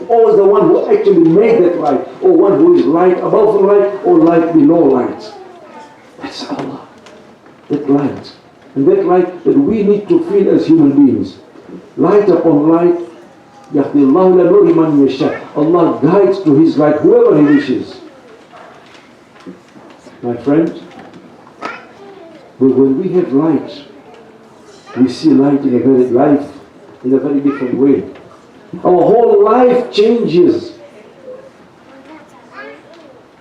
or the one who actually made that light, or one who is light above the light, or light below light. That's Allah. That light. And that light that we need to feel as human beings. Light upon light. يَهْدِي اللَّهُ إِلَى نُورِ مَنْ يَشَاءُ. Allah guides to His light whoever He wishes. My friend, but when we have light, we see light in a very different way. Our whole life changes.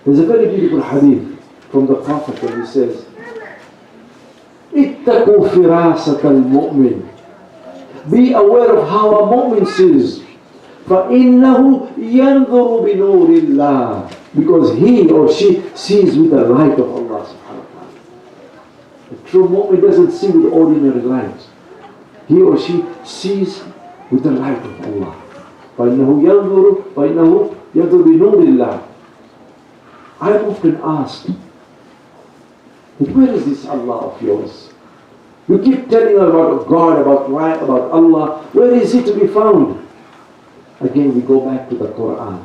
There's a very beautiful hadith from the Prophet where he says, اتقوا فراسة المؤمن. Be aware of how a mu'min sees. فإنه ينظر بنور الله. Because he or she sees with the light of Allah subhanahu wa ta'ala. The true mu'min doesn't see with ordinary light. He or she sees with the light of Allah. فإنه ينظر بنور الله. I'm often asked, where is this Allah of yours? You keep telling us about God, about light, about Allah. Where is He to be found? Again, we go back to the Quran.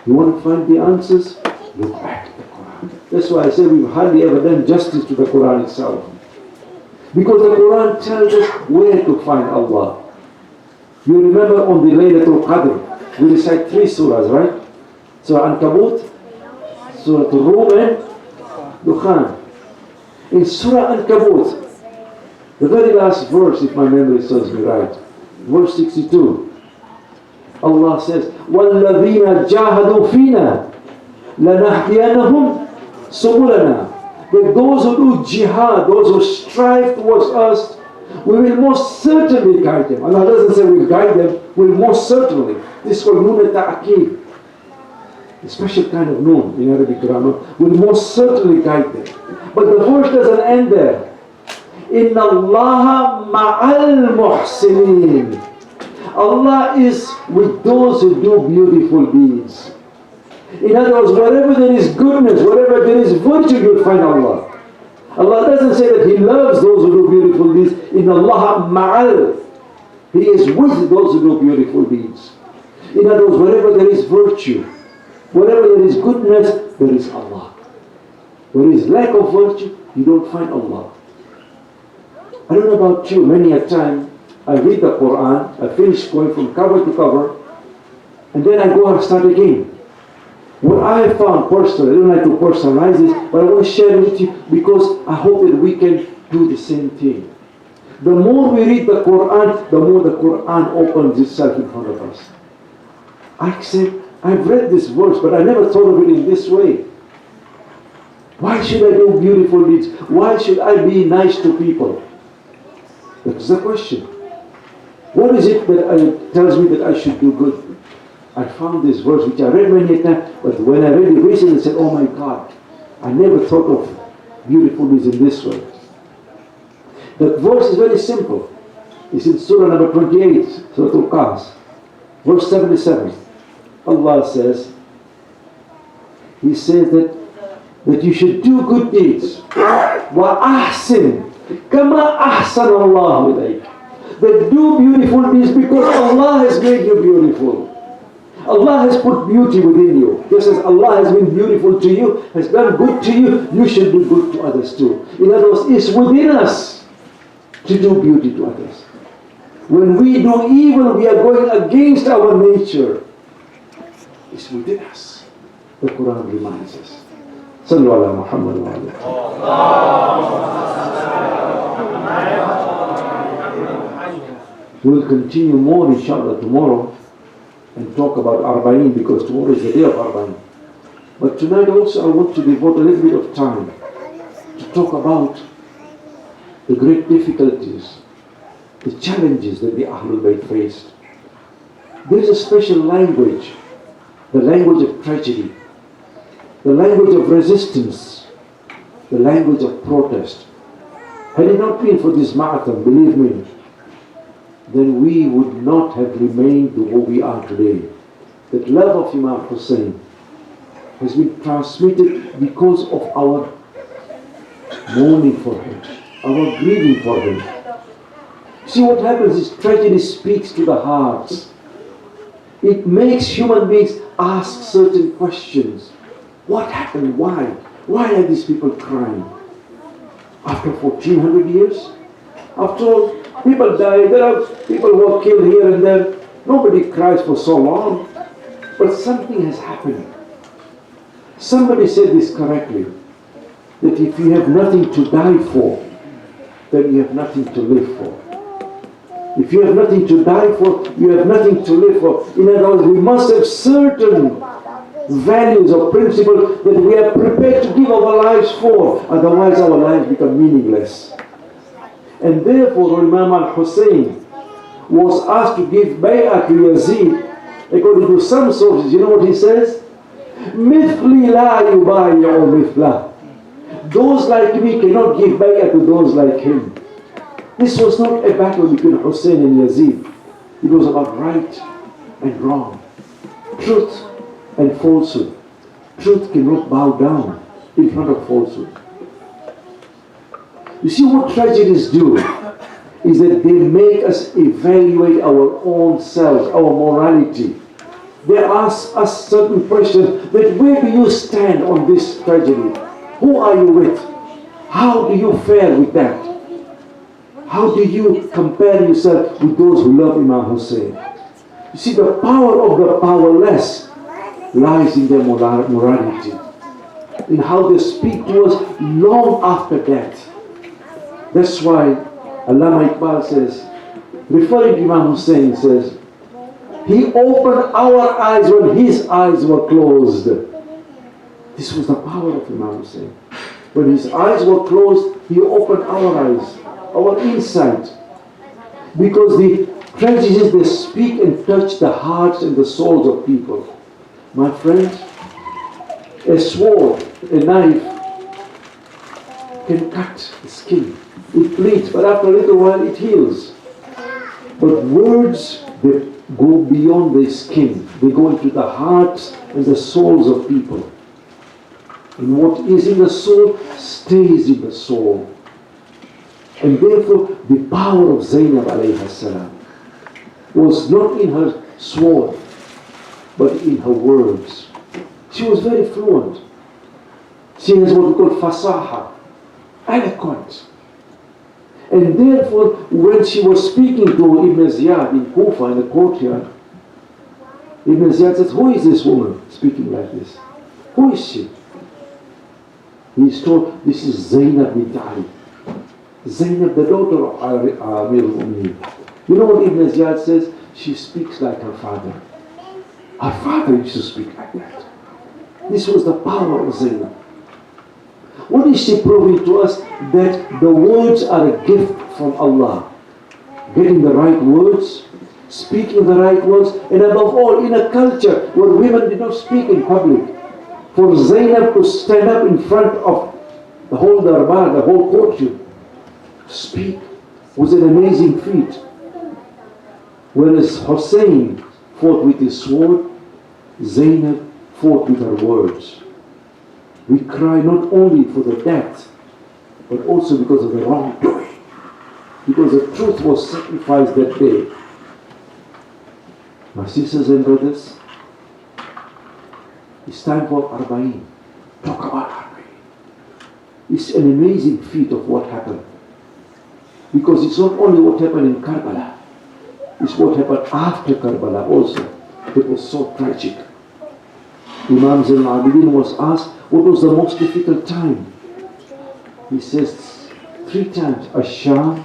You want to find the answers? Look back to the Quran. That's why I say we've hardly ever done justice to the Quran itself. Because the Quran tells us where to find Allah. You remember on the Laylatul Qadr, we recite 3 surahs, right? Surah Ankabut, Surah Rum and Dukhan. In Surah Ankabut, the very last verse, if my memory serves me right, verse 62, Allah says, وَالَّذِينَ جَاهَدُوا فِينَا لَنَهْدِيَنَّهُمْ سُبُلَنَا. That those who do jihad, those who strive towards us, we will most certainly guide them. Allah doesn't say we'll guide them, we'll most certainly. This is called Nun al-Ta'akid. A special kind of noon in Arabic grammar, will most certainly guide them. But the verse doesn't end there. Inna Allah ma'al muhsinin. Allah is with those who do beautiful deeds. In other words, wherever there is goodness, wherever there is virtue, you'll find Allah. Allah doesn't say that He loves those who do beautiful deeds. Inna Allah ma'al. He is with those who do beautiful deeds. In other words, wherever there is virtue, wherever there is goodness, there is Allah. Where there is lack of virtue, you don't find Allah. I don't know about you, many a time I read the Quran, I finish going from cover to cover, and then I go and start again. What I have found personally, I don't like to personalize this, but I want to share it with you because I hope that we can do the same thing. The more we read the Quran, the more the Quran opens itself in front of us. I said, I've read this verse, but I never thought of it in this way. Why should I do beautiful deeds? Why should I be nice to people? That's the question. What is it that tells me that I should do good? I found this verse which I read many times, but when I read it recently, I said, oh my God, I never thought of beautiful deeds in this way. The verse is very simple. It's in Surah number 28, Surah Al-Qas, verse 77. Allah says, He says that you should do good deeds. وَأَحْسِنْ كَمَا أَحْسَنَ اللَّهُ إِلَيْكَ. That do beautiful deeds because Allah has made you beautiful. Allah has put beauty within you. Just as Allah has been beautiful to you, has done good to you, you should do good to others too. In other words, it's within us to do beauty to others. When we do evil, we are going against our nature. It's within us. The Quran reminds us. Sallu ala Muhammad wa We will continue more inshallah tomorrow and talk about Arbaeen because tomorrow is the day of Arbaeen. But tonight also I want to devote a little bit of time to talk about the great difficulties, the challenges that the Ahlul Bayt faced. There is a special language, the language of tragedy, the language of resistance, the language of protest. Had it not been for this ma'atam, believe me, then we would not have remained who we are today. That love of Imam Hussein has been transmitted because of our mourning for him, our grieving for him. See, what happens is tragedy speaks to the hearts. it makes human beings ask certain questions. What happened? Why? Why are these people crying? After 1400 years? After all, people die. There are people who are killed here and there. Nobody cries for so long. But something has happened. Somebody said this correctly, that if you have nothing to die for, then you have nothing to live for. If you have nothing to die for, you have nothing to live for. In other words, we must have certain values or principles that we are prepared to give our lives for. Otherwise our lives become meaningless. And therefore Imam Al-Hussein was asked to give bay'ah to Yazid. According to some sources, you know what he says? مِثْلِ لَا يُبَايِعُ مِثْلَهُ. Those like me cannot give bay'ah to those like him. This was not a battle between Hussein and Yazid. It was about right and wrong, truth and falsehood. Truth cannot bow down in front of falsehood. You see what tragedies do is that they make us evaluate our own selves, our morality. They ask us certain questions that where do you stand on this tragedy? Who are you with? How do you fare with that? How do you compare yourself with those who love Imam Hussein? You see, the power of the powerless lies in their morality, in how they speak to us long after death. That's why Allama Iqbal says, referring to Imam Hussein, says, he opened our eyes when his eyes were closed. This was the power of Imam Hussein. When his eyes were closed, he opened our eyes, our insight. Because the tragedies, they speak and touch the hearts and the souls of people. My friends, a sword, a knife can cut the skin. It bleeds, but after a little while it heals. But words, they go beyond the skin. They go into the hearts and the souls of people. And what is in the soul stays in the soul. And therefore, the power of Zainab alayhi salam was not in her sword, but in her words. She was very fluent. She has what we call fasaha, eloquent. And therefore, when she was speaking to Ibn Ziyad in Kufa, in the courtyard, Ibn Ziyad says, who is this woman speaking like this? Who is she? He is told, this is Zainab bint Ali. Zainab, the daughter of Amir al-Mu'mineen. You know what Ibn Ziyad says? She speaks like her father. Her father used to speak like that. This was the power of Zainab. What is she proving to us? That the words are a gift from Allah. Getting the right words, speaking the right words, and above all, in a culture where women did not speak in public, for Zainab to stand up in front of the whole darbar, the whole courtyard, to speak was an amazing feat. Whereas Hussein fought with his sword, Zainab fought with her words. We cry not only for the death, but also because of the wrongdoing. Because the truth was sacrificed that day. My sisters and brothers, it's time for Arbaeen. Talk about Arbaeen. It's an amazing feat of what happened. Because it's not only what happened in Karbala, it's what happened after Karbala also. It was so tragic. Imam Zain al-Abidin was asked, what was the most difficult time? He says 3 times, Asham,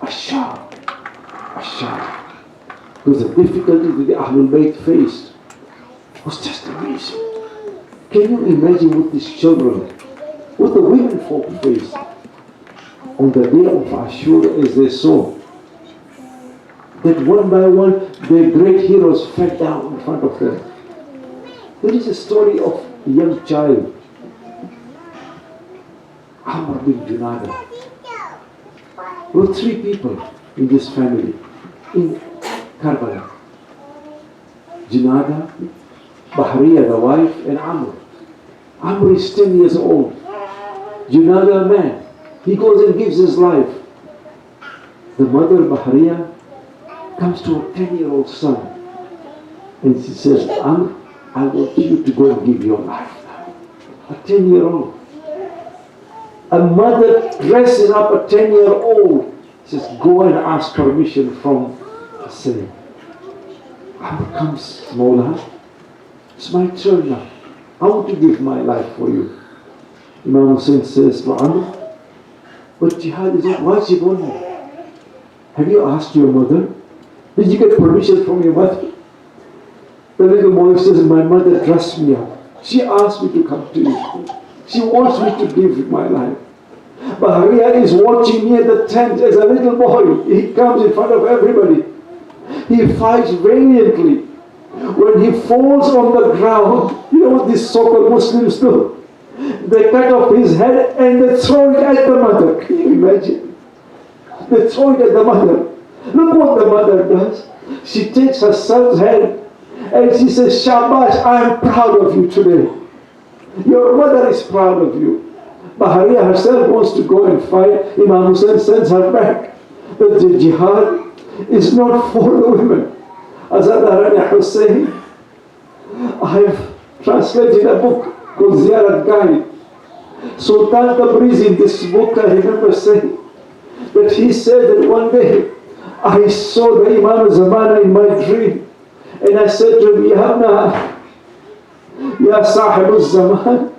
Asham, Asham. Because the difficulty that the Ahlul Bayt faced was just amazing. Can you imagine what these children, what the women folk faced on the day of Ashura as they saw that one by one their great heroes fell down in front of them. There is a story of a young child, Amr bin Junada. There were 3 people in this family in Karbala. Junada, Bahriya, the wife, and Amr. Amr is 10 years old. Junada, a man. He goes and gives his life. The mother, Bahriya, comes to a 10-year-old son And she says, I want you to go and give your life now. A 10-year-old. A mother dressing up a 10-year-old says, go and ask permission from Hussein. How comes, Mawla? It's my turn now. I want to give my life for you. Imam Hussein says to Amr, but jihad is not wajib on you. Have you asked your mother? Did you get permission from your mother? The little boy says, my mother dressed me up. She asked me to come to you. She wants me to give my life. Bahriya is watching near the tent as a little boy. He comes in front of everybody. He fights valiantly. When he falls on the ground, you know what these so-called Muslims do? They cut off his head and they throw it at the mother. Can you imagine? They throw it at the mother. Look what the mother does. She takes her son's head and she says, Shabash, I am proud of you today. Your mother is proud of you. Bahariya herself wants to go and fight. Imam Hussein sends her back. But the jihad is not for the women. Azad Hussein, I have translated a book called Ziyarat Guide. Sultan Tabrizi, in this book, I remember saying that he said that one day I saw the Imam Zamana in my dream, and I said to him, Ya Sahib Zaman,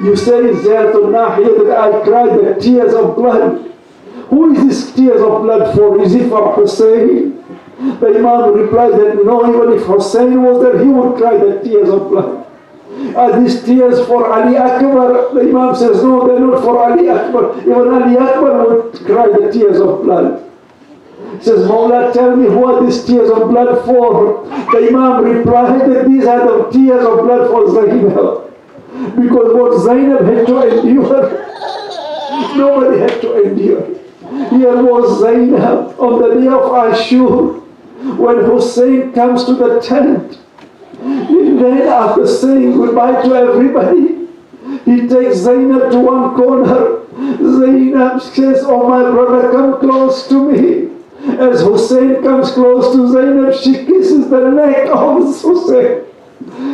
you say in Ziyaratul Nahiya that I cried the tears of blood. Who is this tears of blood for? Is it for Hussein? The Imam replied that no, even if Hussein was there, he would cry the tears of blood. Are these tears for Ali Akbar? The Imam says no, they're not for Ali Akbar. Even Ali Akbar would cry the tears of blood. He says, Mawla, tell me who are these tears of blood for? The Imam replied that these are the tears of blood for Zainab. Because what Zainab had to endure, nobody had to endure. Here was Zainab on the day of Ashur, when Hussein comes to the tent. And then after saying goodbye to everybody, he takes Zainab to one corner. Zainab says, oh my brother, come close to me. As Hussein comes close to Zainab, she kisses the neck of Hussein.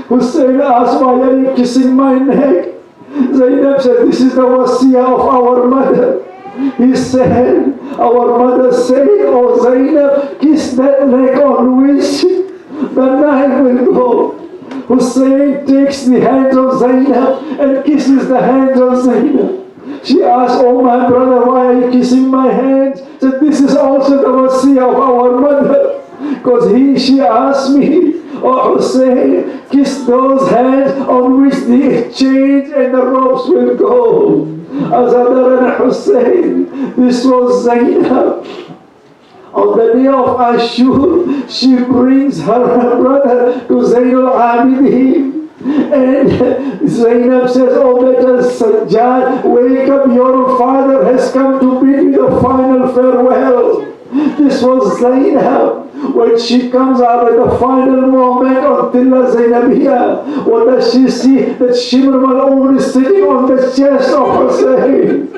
Hussein asks, why are you kissing my neck? Zainab said, this is the wasiyah of our mother. He said, our mother said, oh Zainab, kiss that neck on which the knife will go. Hussein takes the hands of Zainab and kisses the hands of Zainab. She asked, oh my brother, why are you kissing my hands? He said, this is also the wasiyah of our mother. Because she asked me, oh Hussein, kiss those hands on which the chains and the ropes will go. Azadar and Hussein, this was Zainab. On the day of Ashur, she brings her brother to Zainul Abidin. And Zainab says, oh better Sajjad, wake up, your father has come to bid you the final farewell. This was Zainab. When she comes out at the final moment of Tilla Zainabiyya, what does she see? That Shimr Mal'oon is sitting on the chest of Hussein.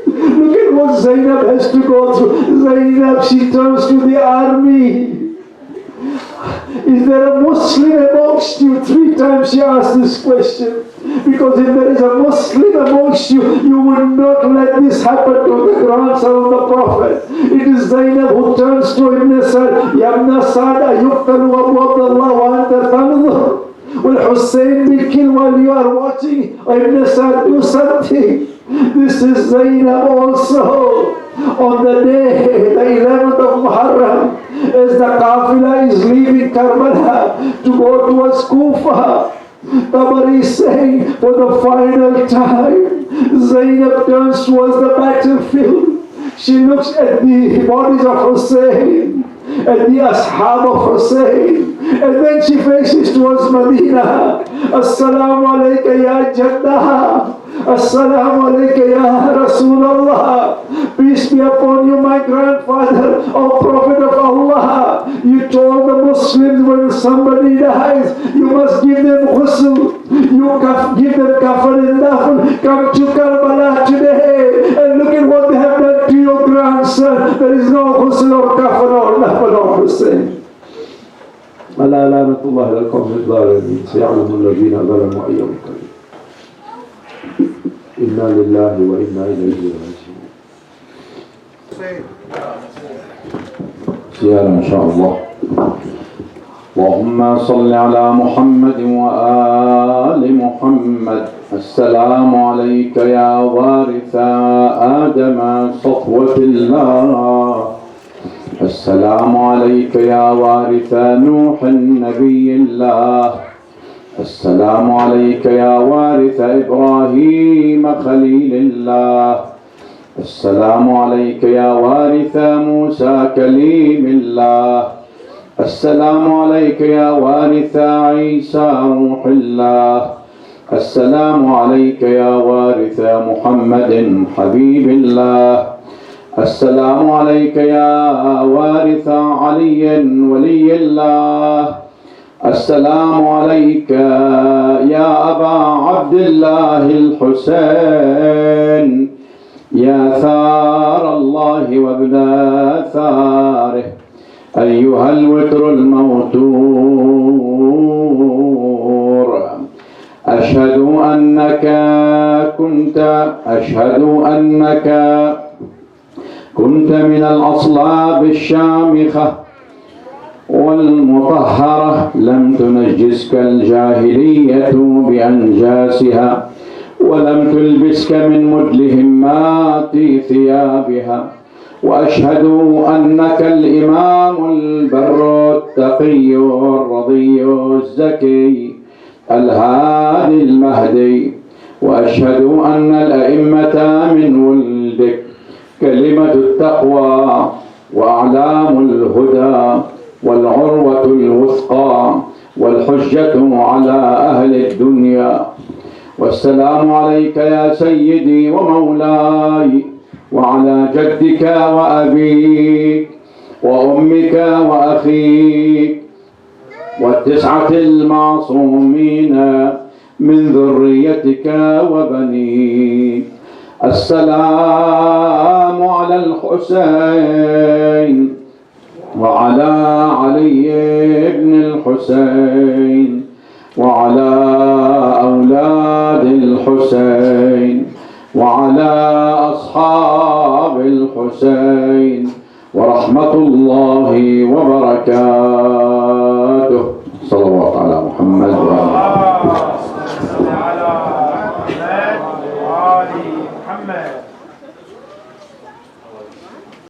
Look at what Zainab has to go through. Zainab, she turns to the army. Is there a Muslim amongst you? 3 times she asked this question. Because if there is a Muslim amongst you, you will not let this happen to the grandson of the Prophet. It is Zainab who turns to Ibn Sa'd, Ya Ibn Sa'd, yuqtalu Abu Abdullah wa anta tanzur. Will Hussein be killed while you are watching? Ibn Sa'd, do something. This is Zainab also. On the day, the 11th of Muharram, as the Qafila is leaving Karbala to go towards Kufa, Tabari is saying for the final time, Zainab turns towards the battlefield. She looks at the bodies of Hussein, at the ashab of Hussein, and then she faces towards Medina. Assalamu alayka ya Jaddah. Assalamu alayka ya Rasulullah. Peace be upon you, my grandfather, O Prophet of Allah. You told the Muslims when somebody dies, you must give them ghusl. You give them kafan and dafn. Come to Karbala today and look at what they have done to your grandson. There is no ghusl or kafan or dafn or Hussein. ألا لعنة الله على القوم الظالمين سيعلم الذين ظلموا أي منقلب. إنا لله وإنا إليه راجعون. زيارة إن شاء الله. اللهم صل على محمد وآل محمد. السلام عليك يا وارث آدم صفوة الله. السلام عليك يا وارث نوح نبي الله. السلام عليك يا وارث إبراهيم خليل الله. السلام عليك يا وارث موسى كليم الله. السلام عليك يا وارث عيسى روح الله. السلام عليك يا وارث محمد حبيب الله. السلام عليك يا وارث علي ولي الله. السلام عليك يا أبا عبد الله الحسين يا ثار الله وابن ثاره أيها الوتر الموتور. أشهد أنك كنت من الأصلاب الشامخة والمطهرة لم تنجسك الجاهلية بأنجاسها ولم تلبسك من مدلهمات ثيابها. وأشهد أنك الإمام البر التقي الرضي الزكي الهادي المهدي. وأشهد أن الأئمة من ولدك كلمة التقوى وأعلام الهدى والعروة الوثقى والحجة على أهل الدنيا. والسلام عليك يا سيدي ومولاي وعلى جدك وأبيك وأمك وأخيك والتسعة المعصومين من ذريتك وبنيك. السلام على الحسين وعلى علي بن الحسين وعلى أولاد الحسين وعلى أصحاب الحسين ورحمة الله وبركاته. صلوات على محمد وعلى